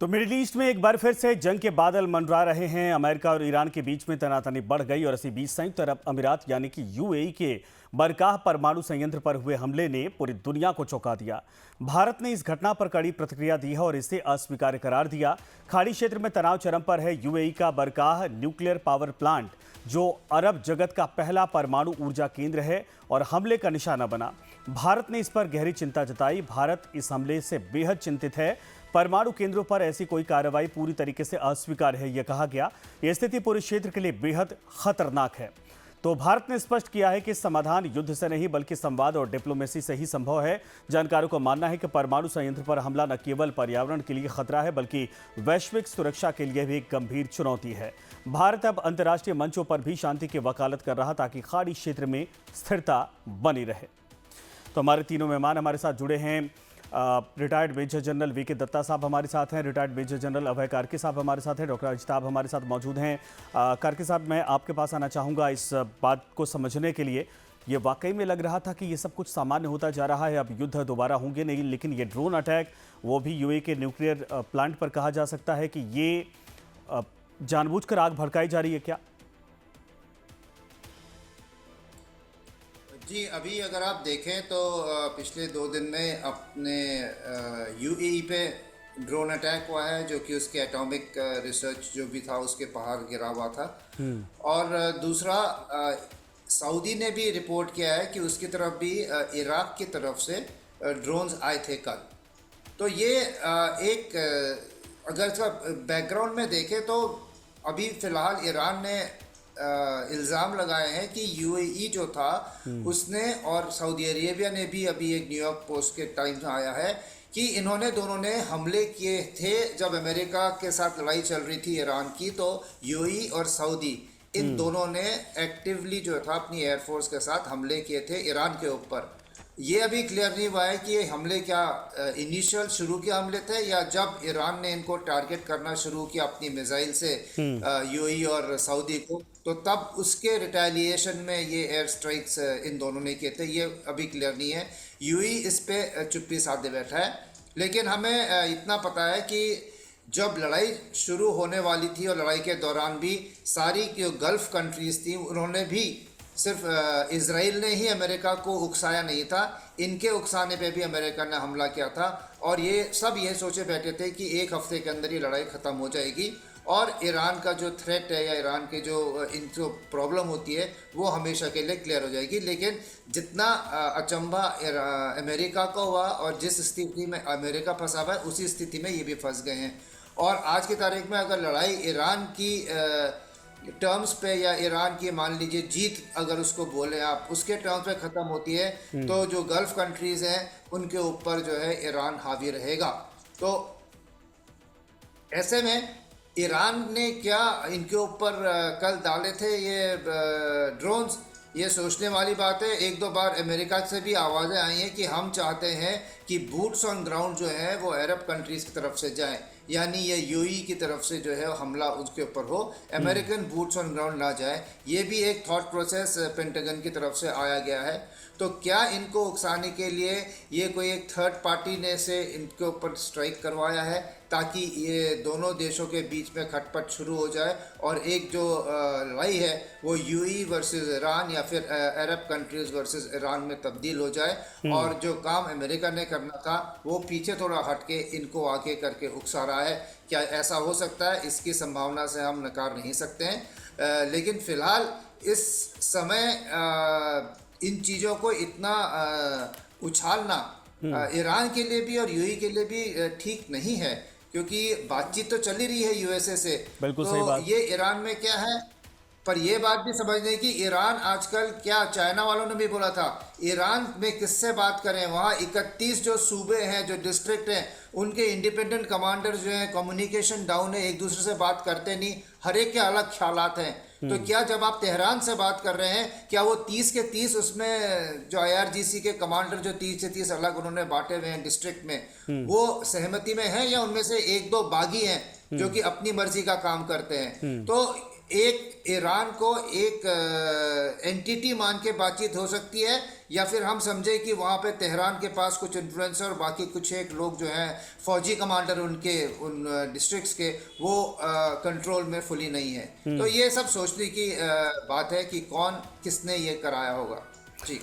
तो middle east में एक बार फिर से जंग के बादल मंडरा रहे हैं। अमेरिका और ईरान के बीच में तनातनी बढ़ गई और इसी बीच संयुक्त अरब अमीरात यानी कि यूएई के बरकाह परमाणु संयंत्र पर हुए हमले ने पूरी दुनिया को चौंका दिया। भारत ने इस घटना पर कड़ी प्रतिक्रिया दी है और इसे अस्वीकार्य करार दिया। खाड़ी क्षेत्र में तनाव चरम पर है। यूएई का बरकाह न्यूक्लियर पावर प्लांट जो अरब जगत का पहला परमाणु ऊर्जा केंद्र है और हमले का निशाना बना। भारत ने इस पर गहरी चिंता जताई। भारत इस हमले से बेहद चिंतित है। परमाणु केंद्रों पर ऐसी कोई कार्रवाई पूरी तरीके से अस्वीकार्य है, यह कहा गया। यह स्थिति पूरे क्षेत्र के लिए बेहद खतरनाक है। तो भारत ने स्पष्ट किया है कि समाधान युद्ध से नहीं बल्कि संवाद और डिप्लोमेसी से ही संभव है। जानकारों का मानना है कि परमाणु संयंत्र पर हमला न केवल पर्यावरण के लिए खतरा है बल्कि वैश्विक सुरक्षा के लिए भी एक गंभीर चुनौती है। भारत अब अंतर्राष्ट्रीय मंचों पर भी शांति की वकालत कर रहा ताकि खाड़ी क्षेत्र में स्थिरता बनी रहे। तो हमारे तीनों मेहमान हमारे साथ जुड़े हैं। Retired major general V K Dutta साहब हमारे साथ हैं, retired major general Abhay Karki साहब हमारे साथ हैं, डॉक्टर अजिताभ हमारे साथ मौजूद हैं। कार्की साहब, मैं आपके पास आना चाहूँगा इस बात को समझने के लिए। ये वाकई में लग रहा था कि ये सब कुछ सामान्य होता जा रहा है, अब युद्ध दोबारा होंगे नहीं, लेकिन ये ड्रोन अटैक वो भी यूएई के न्यूक्लियर प्लांट पर कहा जा सकता है कि ये जानबूझकर आग भड़काई जा रही है क्या? जी, अभी अगर आप देखें तो पिछले 2 दिन में अपने यूएई पे ड्रोन अटैक हुआ है, जो कि उसके एटॉमिक रिसर्च जो भी था उसके बाहर गिरा हुआ था। और दूसरा, सऊदी ने भी रिपोर्ट किया है कि उसकी तरफ भी इराक की तरफ से ड्रोन्स आए थे कल। तो ये एक अगर इसका बैकग्राउंड में देखें तो अभी फ़िलहाल ईरान ने इल्ज़ाम लगाए हैं कि यूएई जो था उसने, और सऊदी अरेबिया ने भी, अभी एक न्यूयॉर्क पोस्ट के टाइम में आया है कि इन्होंने दोनों ने हमले किए थे जब अमेरिका के साथ लड़ाई चल रही थी ईरान की। तो यूएई और सऊदी इन दोनों ने एक्टिवली जो था अपनी एयरफोर्स के साथ हमले किए थे ईरान के ऊपर। ये अभी क्लियर नहीं हुआ है कि ये हमले क्या इनिशियल शुरू के हमले थे या जब ईरान ने इनको टारगेट करना शुरू किया अपनी मिसाइल से यूएई और सऊदी को, तो तब उसके रिटेलिएशन में ये एयर स्ट्राइक्स इन दोनों ने किए थे। ये अभी क्लियर नहीं है। यूएई इस पे चुप्पी साधे बैठा है। लेकिन हमें इतना पता है कि जब लड़ाई शुरू होने वाली थी और लड़ाई के दौरान भी सारी जो गल्फ कंट्रीज थी उन्होंने भी, सिर्फ इजराइल ने ही अमेरिका को उकसाया नहीं था, इनके उकसाने पे भी अमेरिका ने हमला किया था। और ये सब ये सोचे बैठे थे कि एक हफ्ते के अंदर ये लड़ाई ख़त्म हो जाएगी और ईरान का जो थ्रेट है या ईरान के जो इनको प्रॉब्लम होती है वो हमेशा के लिए क्लियर हो जाएगी। लेकिन जितना अचंभा अमेरिका को हुआ और जिस स्थिति में अमेरिका फंसा हुआ है उसी स्थिति में ये भी फंस गए हैं। और आज की तारीख में अगर लड़ाई ईरान की टर्म्स पे या ईरान की, मान लीजिए जीत अगर उसको बोले आप, उसके टर्म्स पे ख़त्म होती है तो जो गल्फ कंट्रीज़ हैं उनके ऊपर जो है ईरान हावी रहेगा। तो ऐसे में ईरान ने क्या इनके ऊपर कल डाले थे ये ड्रोन्स, ये सोचने वाली बात है। 1-2 बार अमेरिका से भी आवाज़ें आई हैं कि हम चाहते हैं कि बूट्स ऑन ग्राउंड जो है वो अरब कंट्रीज़ की तरफ से जाएं, यानी ये यूएई की तरफ से जो है हमला उसके ऊपर हो, अमेरिकन बूट्स ऑन ग्राउंड ना जाए। ये भी एक थॉट प्रोसेस पेंटागन की तरफ से आया गया है। तो क्या इनको उकसाने के लिए ये कोई एक थर्ड पार्टी ने से इनके ऊपर स्ट्राइक करवाया है ताकि ये दोनों देशों के बीच में खटपट शुरू हो जाए और एक जो लड़ाई है वो यूएई वर्सेस ईरान या फिर अरब कंट्रीज वर्सेस ईरान में तब्दील हो जाए और जो काम अमेरिका ने करना था वो पीछे थोड़ा हट के इनको आगे करके उकसा रहा है। क्या ऐसा हो सकता है? इसकी संभावना से हम नकार नहीं सकते हैं। लेकिन फ़िलहाल इस समय इन चीज़ों को इतना उछालना ईरान के लिए भी और यूएई के लिए भी ठीक नहीं है, क्योंकि बातचीत तो चल ही रही है यूएसए से। बिल्कुल तो सही बात। ये ईरान में क्या है, पर यह बात भी समझने की ईरान आजकल, क्या चाइना वालों ने भी बोला था, ईरान में किससे बात करें, वहाँ 31 जो सूबे हैं, जो डिस्ट्रिक्ट हैं, उनके इंडिपेंडेंट कमांडर जो हैं, कम्युनिकेशन डाउन है, एक दूसरे से बात करते नहीं, हर एक के अलग ख्यालात हैं। तो क्या जब आप तेहरान से बात कर रहे हैं, क्या वो 30 के 30 उसमें जो आईआरजीसी के कमांडर जो 30 से 30 अलग उन्होंने बांटे हुए हैं डिस्ट्रिक्ट में, वो सहमति में हैं या उनमें से 1-2 बागी हैं जो कि अपनी मर्जी का काम करते हैं? तो एक ईरान को एक एंटिटी मान के बातचीत हो सकती है या फिर हम समझे कि वहाँ पे तेहरान के पास कुछ इन्फ्लुएंसर और बाकी कुछ एक लोग जो हैं फौजी कमांडर उनके उन डिस्ट्रिक्ट्स के वो कंट्रोल में फुली नहीं है। तो ये सब सोचने की बात है कि कौन किसने ये कराया होगा। जी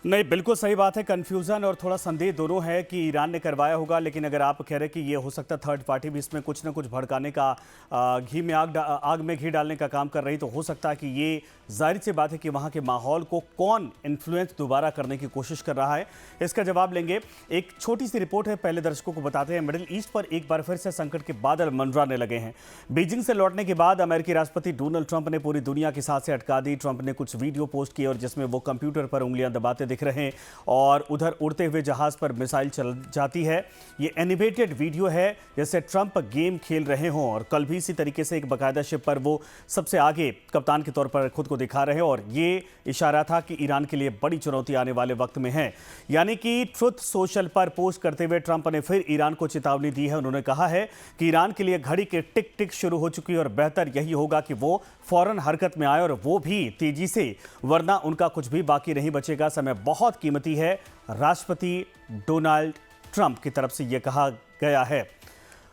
नहीं, बिल्कुल सही बात है। कंफ्यूजन और थोड़ा संदेह दोनों है कि ईरान ने करवाया होगा, लेकिन अगर आप कह रहे हैं कि ये हो सकता है थर्ड पार्टी भी इसमें कुछ ना कुछ भड़काने का, आग में घी डालने का काम कर रही, तो हो सकता है कि ये जाहिर सी बात है कि वहाँ के माहौल को कौन इन्फ्लुएंस दोबारा करने की कोशिश कर रहा है, इसका जवाब लेंगे। एक छोटी सी रिपोर्ट है, पहले दर्शकों को बताते हैं। मिडिल ईस्ट पर एक बार फिर से संकट के बादल मंडराने लगे हैं। बीजिंग से लौटने के बाद अमेरिकी राष्ट्रपति डोनाल्ड ट्रंप ने पूरी दुनिया की सांसें अटका दी। ट्रंप ने कुछ वीडियो पोस्ट किए और जिसमें वो कंप्यूटर पर उंगलियां दबाते दिख रहे हैं और उधर उड़ते हुए जहाज पर मिसाइल चल जाती है। ये एनिमेटेड वीडियो है, जैसे ट्रंप गेम खेल रहे हों, और कल भी इसी तरीके से एक बाकायदा शिप पर वो सबसे आगे कप्तान के तौर पर खुद को दिखा रहे हैं और ये इशारा था कि ईरान के लिए बड़ी चुनौती आने वाले वक्त में है। यानी कि ट्रुथ सोशल पर पोस्ट करते हुए ट्रंप ने फिर ईरान को चेतावनी दी है। उन्होंने कहा है कि ईरान के लिए घड़ी के टिक टिक शुरू हो चुकी है और बेहतर यही होगा कि वो फौरन हरकत में आए और वो भी तेजी से, वरना उनका कुछ भी बाकी नहीं बचेगा। समय बहुत कीमती है, राष्ट्रपति डोनाल्ड ट्रंप की तरफ से यह कहा गया है।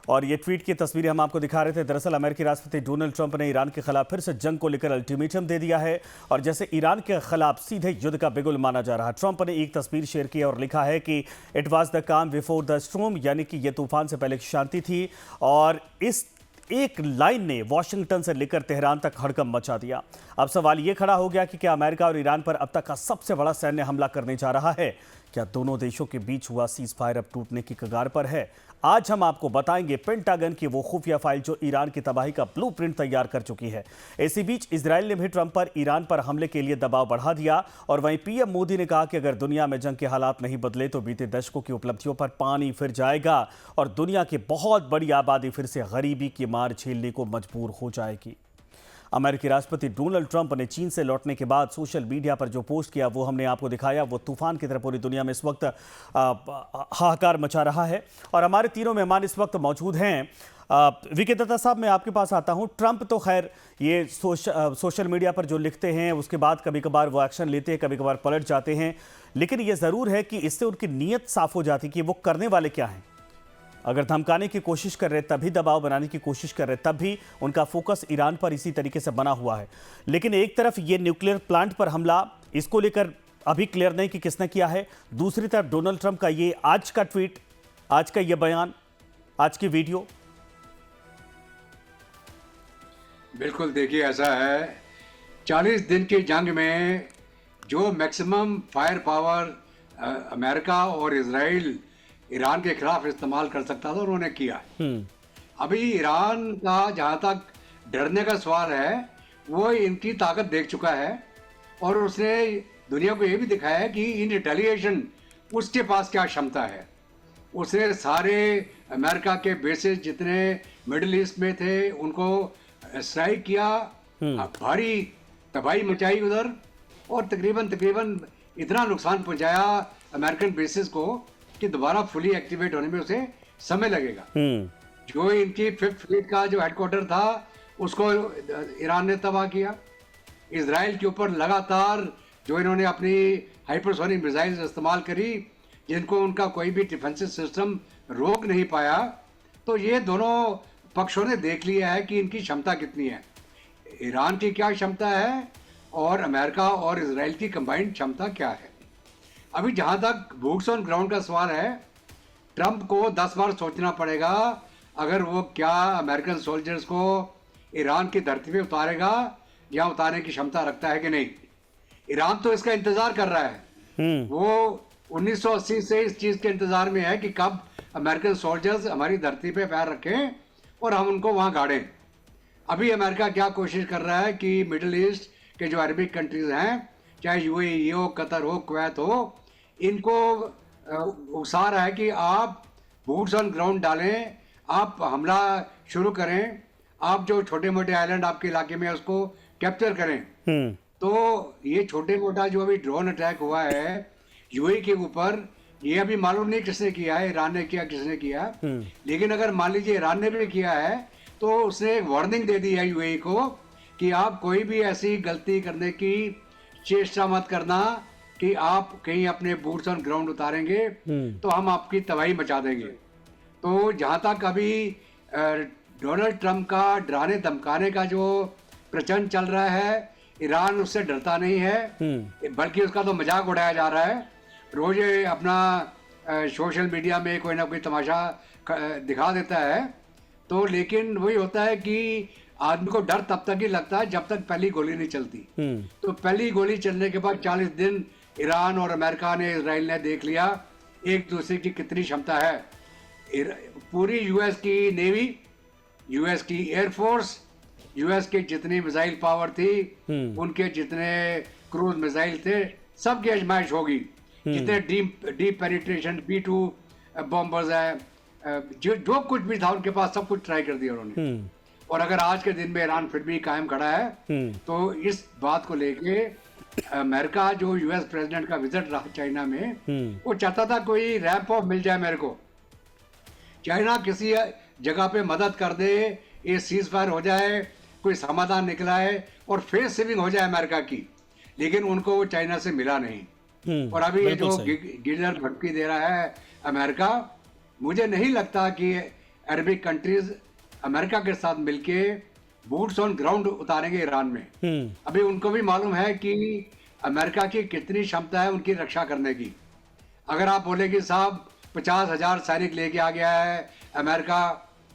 और ये ट्वीट की तस्वीरें हम आपको दिखा रहे थे। दरअसल अमेरिकी राष्ट्रपति डोनाल्ड ट्रंप ने ईरान के खिलाफ फिर से जंग को लेकर अल्टीमेटम दे दिया है और जैसे ईरान के खिलाफ सीधे युद्ध का बिगुल माना जा रहा है। ट्रंप ने एक तस्वीर शेयर की और लिखा है कि इट वाज द काम बिफोर द स्टॉर्म, यानी कि यह तूफान से पहले शांति थी। और इस एक लाइन ने वॉशिंगटन से लेकर तेहरान तक हड़कंप मचा दिया। अब सवाल यह खड़ा हो गया कि क्या अमेरिका और ईरान पर अब तक का सबसे बड़ा सैन्य हमला करने जा रहा है? क्या दोनों देशों के बीच हुआ सीज फायर अब टूटने की कगार पर है? आज हम आपको बताएंगे पेंटागन की वो खुफिया फाइल जो ईरान की तबाही का ब्लूप्रिंट तैयार कर चुकी है। इसी बीच इजराइल ने भी ट्रंप पर ईरान पर हमले के लिए दबाव बढ़ा दिया और वहीं पीएम मोदी ने कहा कि अगर दुनिया में जंग के हालात नहीं बदले तो बीते दशकों की उपलब्धियों पर पानी फिर जाएगा और दुनिया की बहुत बड़ी आबादी फिर से गरीबी की मार झेलने को मजबूर हो जाएगी। अमेरिकी राष्ट्रपति डोनाल्ड ट्रंप ने चीन से लौटने के बाद सोशल मीडिया पर जो पोस्ट किया वो हमने आपको दिखाया। वो तूफान की तरह पूरी दुनिया में इस वक्त हाहाकार मचा रहा है और हमारे तीनों मेहमान इस वक्त मौजूद हैं। विके दत्ता साहब, मैं आपके पास आता हूं। ट्रंप तो खैर ये सोशल मीडिया पर जो लिखते हैं उसके बाद कभी कभार वो एक्शन लेते हैं, कभी कभार पलट जाते हैं, लेकिन ये ज़रूर है कि इससे उनकी नीयत साफ हो जाती है कि वो करने वाले क्या हैं। अगर धमकाने की कोशिश कर रहे तभी, दबाव बनाने की कोशिश कर रहे तब भी उनका फोकस ईरान पर इसी तरीके से बना हुआ है। लेकिन एक तरफ ये न्यूक्लियर प्लांट पर हमला, इसको लेकर अभी क्लियर नहीं कि किसने किया है। दूसरी तरफ डोनाल्ड ट्रंप का ये आज का ट्वीट, आज का ये बयान, आज की वीडियो। बिल्कुल, देखिए ऐसा है, 40 दिन की जंग में जो मैक्सिमम फायर पावर अमेरिका और इजराइल ईरान के खिलाफ इस्तेमाल कर सकता था उन्होंने किया। अभी ईरान का जहाँ तक डरने का सवाल है वो इनकी ताकत देख चुका है और उसने दुनिया को ये भी दिखाया है कि इन रिटेलिएशन उसके पास क्या क्षमता है। उसने सारे अमेरिका के बेसेस जितने मिडिल ईस्ट में थे उनको स्ट्राइक किया, भारी तबाही मचाई उधर और तकरीबन इतना नुकसान पहुंचाया अमेरिकन बेसिस को कि दोबारा फुली एक्टिवेट होने में उसे समय लगेगा। जो इनकी 5th फ्लीट का जो हेडक्वार्टर था उसको ईरान ने तबाह किया। इजराइल के ऊपर लगातार जो इन्होंने अपनी हाइपरसोनिक मिसाइल्स इस्तेमाल करी जिनको उनका कोई भी डिफेंसिव सिस्टम रोक नहीं पाया। तो ये दोनों पक्षों ने देख लिया है कि इनकी क्षमता कितनी है, ईरान की क्या क्षमता है और अमेरिका और इजराइल की कंबाइंड क्षमता क्या है। अभी जहाँ तक बूट्स ऑन ग्राउंड का सवाल है, ट्रंप को 10 बार सोचना पड़ेगा अगर वो क्या अमेरिकन सोल्जर्स को ईरान की धरती पे उतारेगा या उतारने की क्षमता रखता है कि नहीं। ईरान तो इसका इंतजार कर रहा है। वो 1980 से इस चीज़ के इंतजार में है कि कब अमेरिकन सोल्जर्स हमारी धरती पे पैर रखें और हम उनको वहाँ गाड़ें। अभी अमेरिका क्या कोशिश कर रहा है कि मिडिल ईस्ट के जो अरबिक कंट्रीज हैं, चाहे यूएई हो, कतर हो, कुवैत हो, इनको उकसा रहा है कि आप बूट्स ऑन ग्राउंड डालें, आप हमला शुरू करें, आप जो छोटे मोटे आइलैंड आपके इलाके में उसको कैप्चर करें। तो ये छोटे मोटा जो अभी ड्रोन अटैक हुआ है यूएई के ऊपर, ये अभी मालूम नहीं किसने किया है, ईरान ने किया किसने किया, लेकिन अगर मान लीजिए ईरान ने भी किया है तो उसने वार्निंग दे दी है यूएई को कि आप कोई भी ऐसी गलती करने की चेष्टा मत करना कि आप कहीं अपने बूट्स ऑन ग्राउंड उतारेंगे तो हम आपकी तबाही मचा देंगे। तो जहां तक अभी डोनाल्ड ट्रंप का डराने धमकाने का जो प्रचलन चल रहा है, ईरान उससे डरता नहीं है, बल्कि उसका तो मजाक उड़ाया जा रहा है। रोज ये अपना सोशल मीडिया में कोई ना कोई तमाशा दिखा देता है। तो लेकिन वही होता है कि आदमी को डर तब तक ही लगता है जब तक पहली गोली नहीं चलती। तो पहली गोली चलने के बाद 40 दिन ईरान और अमेरिका ने, इजराइल ने देख लिया एक दूसरे की कितनी क्षमता है। पूरी यूएस की नेवी, यूएस की एयरफोर्स, यूएस के जितनी मिसाइल पावर थी, उनके जितने क्रूज मिसाइल थे, सबकी आजमाइश होगी। जितने डीप पेनिट्रेशन B-2 बॉम्बर्स हैं, जो कुछ भी था उनके पास सब कुछ ट्राई कर दिया उन्होंने। और अगर आज के दिन में ईरान फिर भी कायम खड़ा है तो इस बात को लेके अमेरिका, जो यूएस प्रेसिडेंट का विजिट रहा चाइना में, वो चाहता था कोई रैंप ऑफ मिल जाए मेरे को, चाइना किसी जगह पे मदद कर दे, ये सीज फायर हो जाए, कोई समाधान निकला है और फेस सेविंग हो जाए अमेरिका की। लेकिन उनको वो चाइना से मिला नहीं। और अभी ये जो गिरदर भटकी दे रहा है अमेरिका, मुझे नहीं लगता कि अरबिक कंट्रीज अमेरिका के साथ मिलके बूट्स ऑन ग्राउंड उतारेंगे ईरान में। अभी उनको भी मालूम है कि अमेरिका की कितनी क्षमता है उनकी रक्षा करने की। अगर आप बोले कि साहब 50,000 सैनिक लेके आ गया है अमेरिका,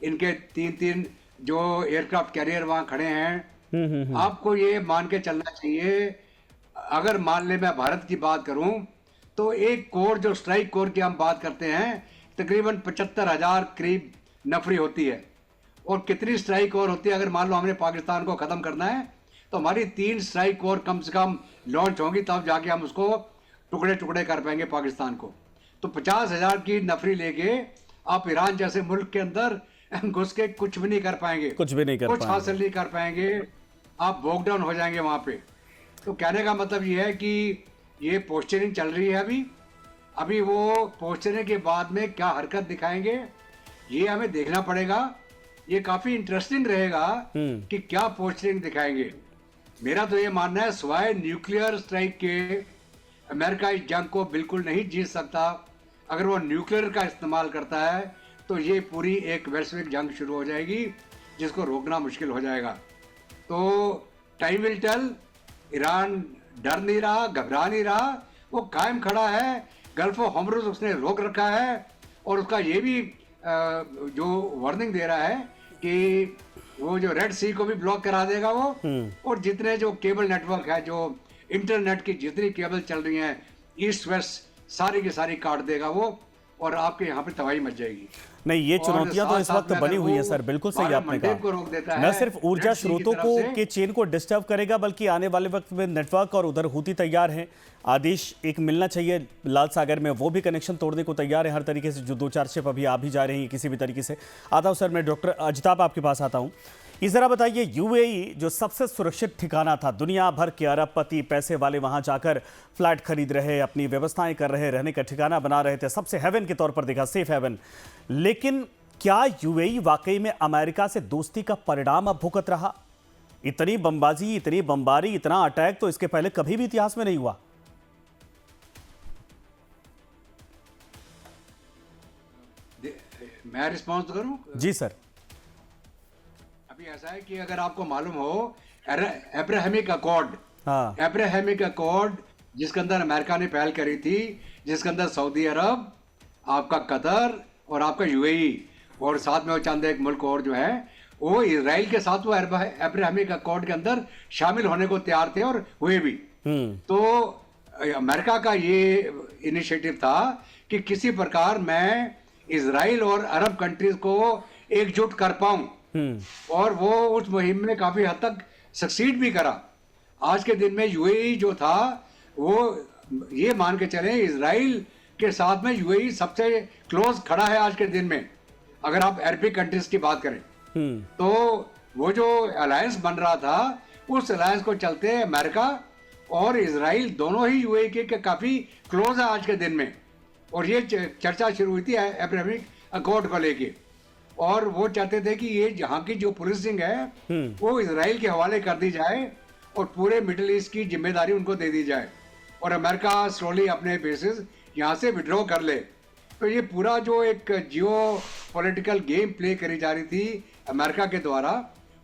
इनके 3-3 जो एयरक्राफ्ट कैरियर वहां खड़े हैं, आपको ये मान के चलना चाहिए। अगर मान ले मैं भारत की बात करूं तो एक कोर, जो स्ट्राइक कोर की हम बात करते हैं, तकरीबन 75,000 करीब नफरी होती है। और कितनी स्ट्राइक कोर होती है, अगर मान लो हमने पाकिस्तान को खत्म करना है तो हमारी 3 स्ट्राइक कोर कम से कम लॉन्च होंगी, तब जाके हम उसको टुकड़े टुकड़े कर पाएंगे पाकिस्तान को। तो 50,000 की नफरी लेके आप ईरान जैसे मुल्क के अंदर घुस के कुछ भी नहीं कर पाएंगे, कुछ हासिल नहीं कर पाएंगे, आप बॉक डाउन हो जाएंगे वहां पे। तो कहने का मतलब ये है कि ये पोस्चरिंग चल रही है अभी वो पोस्चरिंग के बाद में क्या हरकत दिखाएंगे ये हमें देखना पड़ेगा। ये काफी इंटरेस्टिंग रहेगा कि क्या पोस्चरिंग दिखाएंगे। मेरा तो ये मानना है सिवाय न्यूक्लियर स्ट्राइक के अमेरिका इस जंग को बिल्कुल नहीं जीत सकता। अगर वो न्यूक्लियर का इस्तेमाल करता है तो ये पूरी एक वैश्विक जंग शुरू हो जाएगी जिसको रोकना मुश्किल हो जाएगा। तो टाइम विल टेल। ईरान डर नहीं रहा, घबरा नहीं रहा, वो कायम खड़ा है। गल्फ ऑफ हॉर्मुज़ उसने रोक रखा है और उसका ये भी जो वार्निंग दे रहा है कि वो जो रेड सी को भी ब्लॉक करा देगा वो, और जितने जो केबल नेटवर्क है, जो इंटरनेट की जितनी केबल चल रही हैं ईस्ट वेस्ट, सारी की सारी काट देगा वो, और आपके यहाँ पे तबाही मच जाएगी। नहीं, ये चुनौतियां तो इस वक्त बनी हुई है सर, बिल्कुल सही आपने कहा। न सिर्फ ऊर्जा स्रोतों को के चेन को डिस्टर्ब करेगा, बल्कि आने वाले वक्त में नेटवर्क, और उधर हूती तैयार हैं, आदेश एक मिलना चाहिए लाल सागर में, वो भी कनेक्शन तोड़ने को तैयार है हर तरीके से। जो 2-4 शिप अभी आ भी जा रही हैं किसी भी तरीके से। आता हूँ सर, मैं डॉक्टर अजताब आपके पास आता हूँ। इस जरा बताइए, यूएई जो सबसे सुरक्षित ठिकाना था, दुनिया भर के अरबपति पैसे वाले वहां जाकर फ्लैट खरीद रहे, अपनी व्यवस्थाएं कर रहे, रहने का ठिकाना बना रहे थे, सबसे हेवन के तौर पर देखा, सेफ हेवन। लेकिन क्या यूएई वाकई में अमेरिका से दोस्ती का परिणाम अब भुगत रहा? इतनी बमबाजी, इतनी बमबारी, इतना अटैक तो इसके पहले कभी भी इतिहास में नहीं हुआ। मैं रिस्पॉन्स करूं? जी सर। अभी ऐसा है कि अगर आपको मालूम हो, अब्राहमिक अकॉर्ड, अब्राहमिक अकॉर्ड जिसके अंदर अमेरिका ने पहल करी थी, जिसके अंदर सऊदी अरब, आपका कतर और आपका यूएई, और साथ में वो चंद एक मुल्क और जो है, वो इजराइल के साथ वो अब्राहमिक अकॉर्ड के अंदर शामिल होने को तैयार थे और हुए भी। तो अमेरिका का ये इनिशिएटिव था कि किसी प्रकार मैं इजराइल और अरब कंट्रीज को एकजुट कर पाऊं, और वो उस मुहिम में काफी हद तक सक्सीड भी करा। आज के दिन में यूएई जो था, वो ये मान के चले इजराइल के साथ में यूएई सबसे क्लोज खड़ा है आज के दिन में, अगर आप अरबिक कंट्रीज की बात करें। तो वो जो अलायंस बन रहा था, उस अलायंस को चलते अमेरिका और इजराइल दोनों ही यूएई के काफी क्लोज है आज के दिन में। और ये चर्चा शुरू हुई थी अब्राहमिक अकॉर्ड को लेके, और वो चाहते थे कि ये यहाँ की जो पुलिसिंग है वो इजराइल के हवाले कर दी जाए और पूरे मिडिल ईस्ट की जिम्मेदारी उनको दे दी जाए। और अमेरिका स्लोली अपने बेसिस यहाँ से विड्रॉ कर ले। तो ये पूरा जो एक जियो पॉलिटिकल गेम प्ले करी जा रही थी अमेरिका के द्वारा,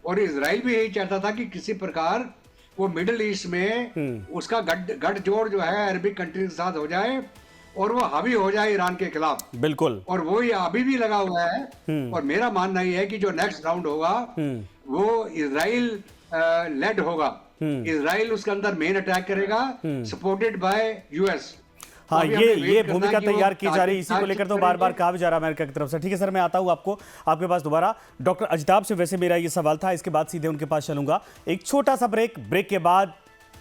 और इजराइल भी यही चाहता था कि किसी प्रकार वो मिडिल ईस्ट में उसका गठजोड़ जो है अरबिक कंट्री के साथ हो जाए और वो हावी हो जाए ईरान के खिलाफ। बिल्कुल। और वो ये अभी भी लगा हुआ है। और मेरा मानना ये है कि जो नेक्स्ट राउंड होगा वो इजराइल लेड होगा। इजराइल उसके अंदर मेन अटैक करेगा, सपोर्टेड बाय यूएस। हाँ, तो अभी हमें ये वेट करना भूमिका है कि वो तैयार की जा रही है, इसी को लेकर तो बार बार करेंगे। कहा भी जा रहा है अमेरिका की तरफ से। ठीक है सर, मैं आता हूँ आपके पास दोबारा। डॉक्टर अजताब से वैसे मेरा ये सवाल था, इसके बाद सीधे उनके पास चलूंगा। एक छोटा सा ब्रेक के बाद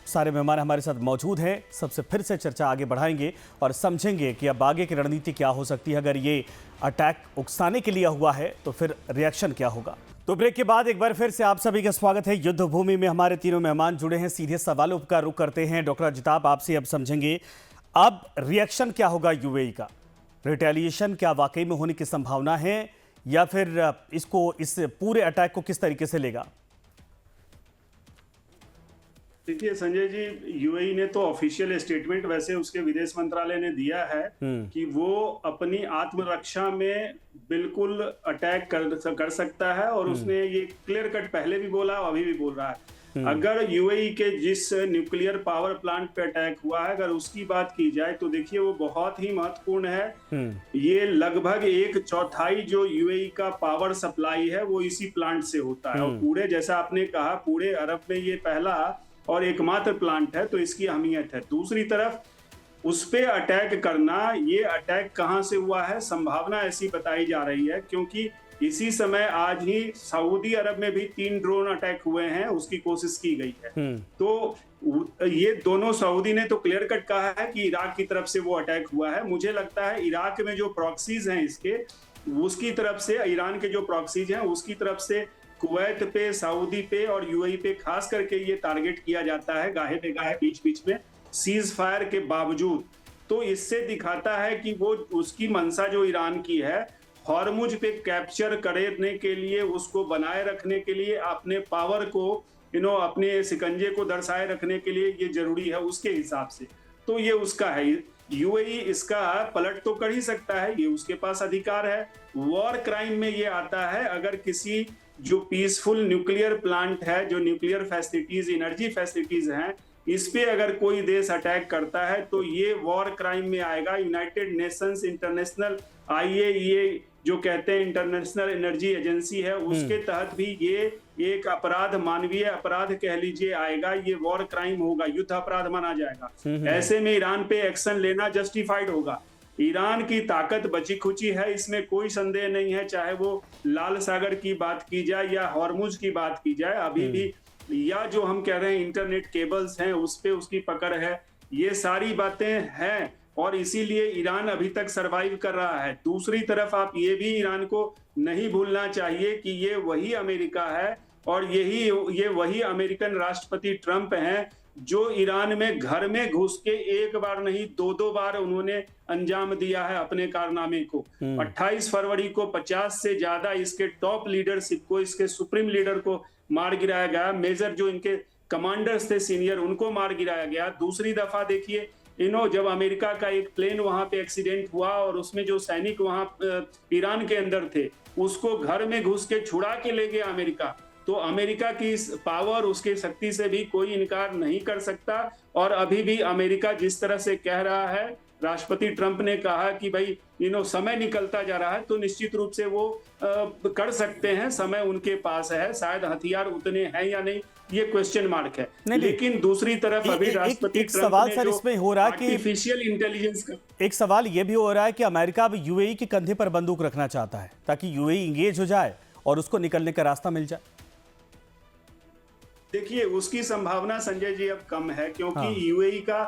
सारे मेहमान हमारे साथ मौजूद हैं, सबसे फिर से चर्चा आगे बढ़ाएंगे और समझेंगे कि अब आगे की रणनीति क्या हो सकती है। अगर ये अटैक उकसाने के लिए हुआ है तो फिर रिएक्शन क्या होगा। तो ब्रेक के बाद एक बार फिर से आप सभी का स्वागत है। युद्ध भूमि में हमारे तीनों मेहमान जुड़े हैं, सीधे सवालों का रुख करते हैं। डॉक्टर अजताब, आपसे अब समझेंगे अब रिएक्शन क्या होगा यूएई का। रिटेलिएशन क्या वाकई में होने की संभावना है, या फिर इस पूरे अटैक को किस तरीके से लेगा? देखिए संजय जी, यूएई ने तो ऑफिशियल स्टेटमेंट वैसे उसके विदेश मंत्रालय ने दिया है कि वो अपनी आत्मरक्षा में बिल्कुल अटैक कर सकता है, और उसने ये क्लियर कट पहले भी बोला और अभी भी बोल रहा है। अगर यूएई के जिस न्यूक्लियर पावर प्लांट पे अटैक हुआ है, अगर उसकी बात की जाए तो देखिए वो बहुत ही महत्वपूर्ण है। ये लगभग 1/4 जो यूएई का पावर सप्लाई है वो इसी प्लांट से होता है, और पूरे, जैसा आपने कहा, पूरे अरब में ये पहला और एकमात्र प्लांट है, तो इसकी अहमियत है। दूसरी तरफ उस पे अटैक करना, ये अटैक कहां से हुआ है, संभावना ऐसी बताई जा रही है क्योंकि इसी समय आज ही सऊदी अरब में भी 3 ड्रोन अटैक हुए हैं, उसकी कोशिश की गई है। तो ये दोनों, सऊदी ने तो क्लियर कट कहा है कि इराक की तरफ से वो अटैक हुआ है। मुझे लगता है इराक में जो प्रॉक्सीज हैं इसके, उसकी तरफ से, ईरान के जो प्रॉक्सीज हैं उसकी तरफ से कुवैत पे, सऊदी पे और यूएई पे खास करके ये टारगेट किया जाता है गाहे बेगाहे बीच बीच में, सीज फायर के बावजूद। तो इससे दिखाता है कि वो उसकी मंशा जो ईरान की है, हॉर्मुज पे कैप्चर करने के लिए, उसको बनाए रखने के लिए, अपने पावर को अपने सिकंजे को दर्शाए रखने के लिए ये जरूरी है उसके हिसाब से। तो ये उसका है। यूएई इसका पलट तो कर ही सकता है, ये उसके पास अधिकार है। वॉर क्राइम में ये आता है अगर किसी जो पीसफुल न्यूक्लियर प्लांट है, जो न्यूक्लियर फैसिलिटीज, एनर्जी फैसिलिटीज हैं, इस पे अगर कोई देश अटैक करता है तो ये वॉर क्राइम में आएगा। यूनाइटेड नेशंस इंटरनेशनल IAEA जो कहते हैं इंटरनेशनल एनर्जी एजेंसी है, उसके तहत भी ये एक अपराध, मानवीय अपराध कह लीजिए, आएगा। ये वॉर क्राइम होगा, युद्ध अपराध माना जाएगा। ऐसे में ईरान पे एक्शन लेना जस्टिफाइड होगा। ईरान की ताकत बची खुची है, इसमें कोई संदेह नहीं है, चाहे वो लाल सागर की बात की जाए या हॉर्मुज की बात की जाए, अभी भी, या जो हम कह रहे हैं इंटरनेट केबल्स हैं उस पे उसकी पकड़ है। ये सारी बातें हैं और इसीलिए ईरान अभी तक सरवाइव कर रहा है। दूसरी तरफ आप ये भी ईरान को नहीं भूलना चाहिए कि ये वही अमेरिका है और ये वही अमेरिकन राष्ट्रपति ट्रंप हैं जो ईरान में घर में घुस के एक बार नहीं 2-2 बार उन्होंने अंजाम दिया है अपने कारनामे को। 28 फरवरी को 50 से ज्यादा इसके टॉप लीडरशिप को, इसके सुप्रीम लीडर को मार गिराया गया। मेजर जो इनके कमांडर्स थे सीनियर, उनको मार गिराया गया। दूसरी दफा देखिए जब अमेरिका का एक प्लेन वहां पे एक्सीडेंट हुआ और उसमें जो सैनिक वहां ईरान के अंदर थे उसको घर में घुस के छुड़ा के ले गया अमेरिका। तो अमेरिका की इस पावर, उसकी शक्ति से भी कोई इनकार नहीं कर सकता। और अभी भी अमेरिका जिस तरह से कह रहा है, राष्ट्रपति ट्रंप ने कहा कि भाई समय निकलता जा रहा है, तो निश्चित रूप से वो कर सकते हैं, समय उनके पास है। शायद हथियार उतने हैं या नहीं, ये क्वेश्चन मार्क है। लेकिन दूसरी तरफ अभी राष्ट्रपति एक सवाल सर इसमें हो रहा है कि आर्टिफिशियल इंटेलिजेंस का एक सवाल ये भी हो रहा है कि अमेरिका अब यूएई के कंधे पर बंदूक रखना चाहता है ताकि यूएई इंगेज हो जाए और उसको निकलने का रास्ता मिल जाए। देखिए उसकी संभावना संजय जी अब कम है, क्योंकि यूएई का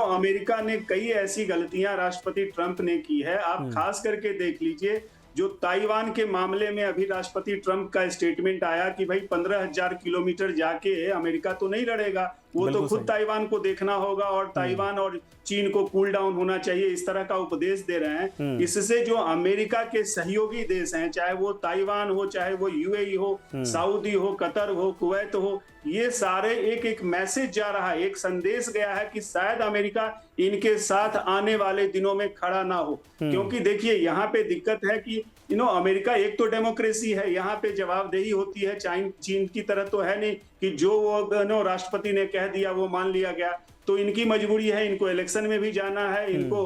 अमेरिका ने कई ऐसी गलतियां राष्ट्रपति ट्रंप ने की है। आप खास करके देख लीजिए, जो ताइवान के मामले में अभी राष्ट्रपति ट्रंप का स्टेटमेंट आया कि भाई 15,000 किलोमीटर जाके अमेरिका तो नहीं लड़ेगा, वो तो बिल्कुल खुद सही। ताइवान को देखना होगा और ताइवान और चीन को कूल डाउन होना चाहिए, इस तरह का उपदेश दे रहे हैं। इससे जो अमेरिका के सहयोगी देश हैं, चाहे वो ताइवान हो, चाहे वो यूएई हो, सऊदी हो, कतर हो, कुवैत हो, ये सारे एक एक मैसेज जा रहा है, एक संदेश गया है कि शायद अमेरिका इनके साथ आने वाले दिनों में खड़ा ना हो। क्योंकि देखिए यहाँ पे दिक्कत है कि अमेरिका एक तो डेमोक्रेसी है, यहाँ पे जवाबदेही होती है, चीन की तरह तो है नहीं कि जो वो राष्ट्रपति ने कह दिया वो मान लिया गया। तो इनकी मजबूरी है, इनको इलेक्शन में भी जाना है, इनको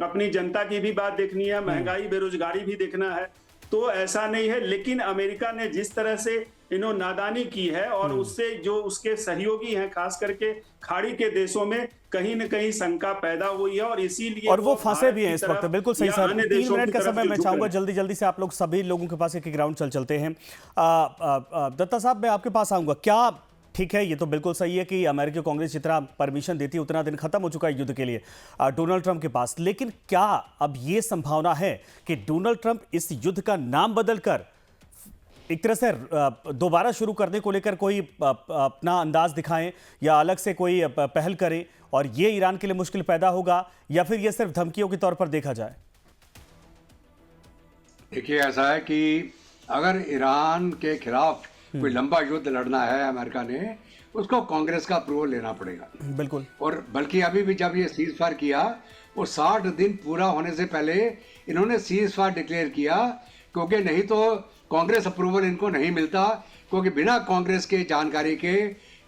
अपनी जनता की भी बात देखनी है, महंगाई बेरोजगारी भी देखना है। तो ऐसा नहीं है, लेकिन अमेरिका ने जिस तरह से नादानी की है और उससे जो उसके सहयोगी हैं, खास करके खाड़ी के देशों में कहीं न कहीं शंका पैदा हुई है और इसीलिए और वो फंसे भी हैं इस वक्त। बिल्कुल सही सर, 3 मिनट का समय मैं चाहूंगा जल्दी जल्दी से आप लोग सभी लोगों के पास एक राउंड चलते हैं। दत्ता साहब, मैं आपके पास आऊंगा। क्या ठीक है, ये तो बिल्कुल सही है कि अमेरिकी कांग्रेस जितना परमिशन देती है उतना दिन खत्म हो चुका है युद्ध के लिए डोनाल्ड ट्रंप के पास, लेकिन क्या अब ये संभावना है कि डोनाल्ड ट्रंप इस युद्ध का नाम बदलकर एक तरह से दोबारा शुरू करने को लेकर कोई अपना अंदाज दिखाएं या अलग से कोई पहल करें और ये ईरान के लिए मुश्किल पैदा होगा, या फिर ये सिर्फ धमकियों के तौर पर देखा जाए? देखिए, ऐसा है कि अगर ईरान के खिलाफ कोई लंबा युद्ध लड़ना है अमेरिका ने, उसको कांग्रेस का अप्रूवल लेना पड़ेगा। बिल्कुल। और बल्कि अभी भी जब ये सीज फायर किया, वो 60 दिन पूरा होने से पहले इन्होंने सीज फायर डिक्लेयर किया, क्योंकि नहीं तो कांग्रेस अप्रूवल इनको नहीं मिलता। क्योंकि बिना कांग्रेस के जानकारी के,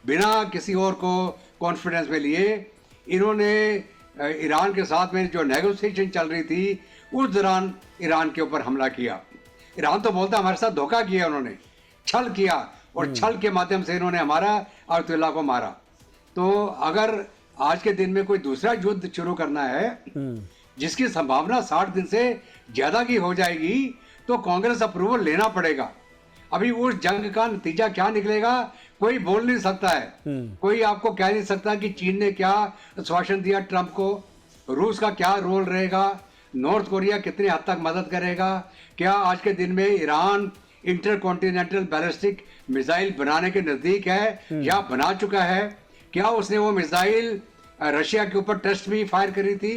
बिना किसी और को कॉन्फिडेंस में लिए, इन्होंने ईरान के साथ में जो नेगोशिएशन चल रही थी उस दौरान ईरान के ऊपर हमला किया। ईरान तो बोलता हमारे साथ धोखा किया, उन्होंने छल किया और छल के माध्यम से इन्होंने हमारा अयतुल्ला को मारा। तो अगर आज के दिन में कोई दूसरा युद्ध शुरू करना है जिसकी संभावना 60 दिन से ज्यादा की हो जाएगी, तो कांग्रेस अप्रूवल लेना पड़ेगा। अभी उस जंग का नतीजा क्या निकलेगा कोई बोल नहीं सकता है। कोई आपको कह नहीं सकता कि चीन ने क्या आश्वासन दिया ट्रंप को, रूस का क्या रोल रहेगा, नॉर्थ कोरिया कितनी हद तक मदद करेगा, क्या आज के दिन में ईरान इंटरकॉन्टिनेंटल बैलिस्टिक मिसाइल बनाने के नजदीक है या बना चुका है, क्या उसने वो मिसाइल रशिया के ऊपर टेस्ट भी फायर करी थी।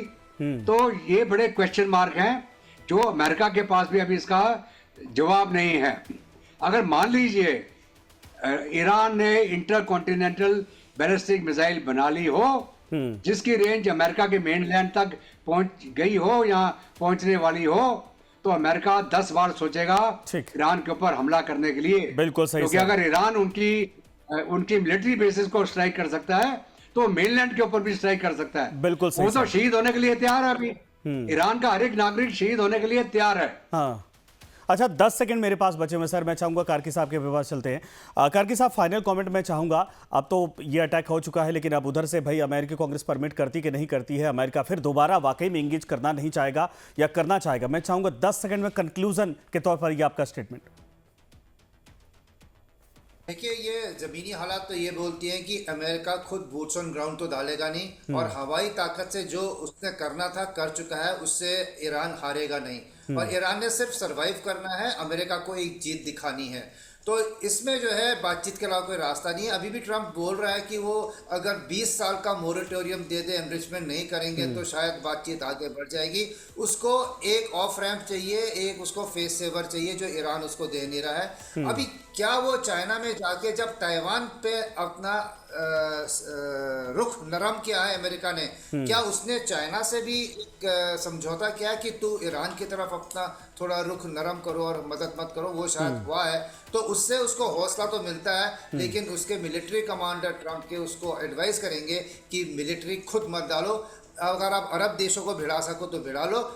तो ये बड़े क्वेश्चन मार्क हैं जो अमेरिका के पास भी अभी इसका जवाब नहीं है। अगर मान लीजिए ईरान ने इंटरकॉन्टिनेंटल बैलिस्टिक मिसाइल बना ली हो जिसकी रेंज अमेरिका के मेनलैंड तक पहुंच गई हो या पहुंचने वाली हो, तो अमेरिका 10 बार सोचेगा ईरान के ऊपर हमला करने के लिए। बिल्कुल सही। क्योंकि अगर ईरान उनकी मिलिट्री बेसिस को स्ट्राइक कर सकता है तो मेनलैंड के ऊपर भी स्ट्राइक कर सकता है। बिल्कुल सही। वो तो शहीद होने के लिए तैयार है। अभी ईरान का हर एक नागरिक शहीद होने के लिए तैयार है। हाँ, अच्छा 10 सेकंड मेरे पास बचे हुए सर, मैं चाहूंगा कार्की साहब के पास चलते हैं। कार्की साहब, फाइनल कमेंट मैं चाहूंगा। अब तो ये अटैक हो चुका है, लेकिन अब उधर से भाई अमेरिकी कांग्रेस परमिट करती कि नहीं करती है, अमेरिका फिर दोबारा वाकई में इंगेज करना नहीं चाहेगा या करना चाहेगा? मैं चाहूंगा 10 सेकंड में कंक्लूजन के तौर पर ये आपका स्टेटमेंट। देखिए, ये जमीनी हालात तो ये बोलती हैं कि अमेरिका खुद बूट्स ऑन ग्राउंड तो डालेगा नहीं और हवाई ताकत से जो उसने करना था कर चुका है, उससे ईरान हारेगा नहीं और ईरान ने सिर्फ सरवाइव करना है, अमेरिका को एक जीत दिखानी है। तो इसमें जो है बातचीत के अलावा कोई रास्ता नहीं है। अभी भी ट्रंप बोल रहा है कि वो अगर 20 साल का मोरेटोरियम दे दे, एनरिचमेंट नहीं करेंगे तो शायद बातचीत आगे बढ़ जाएगी। उसको एक ऑफ रैंप चाहिए, एक उसको फेस सेवर चाहिए जो ईरान उसको दे नहीं रहा है। अभी क्या वो चाइना में जाके जब ताइवान पे अपना रुख नरम किया है अमेरिका ने, क्या उसने चाइना से भी समझौता किया कि तू ईरान की तरफ अपना थोड़ा रुख नरम करो और मदद मत करो? वो शायद हुआ है, तो उससे उसको हौसला तो मिलता है, लेकिन उसके मिलिट्री कमांडर ट्रंप के उसको एडवाइस करेंगे कि मिलिट्री खुद मत डालो, अगर आप अरब देशों को भिड़ा सको तो भिड़ा लो,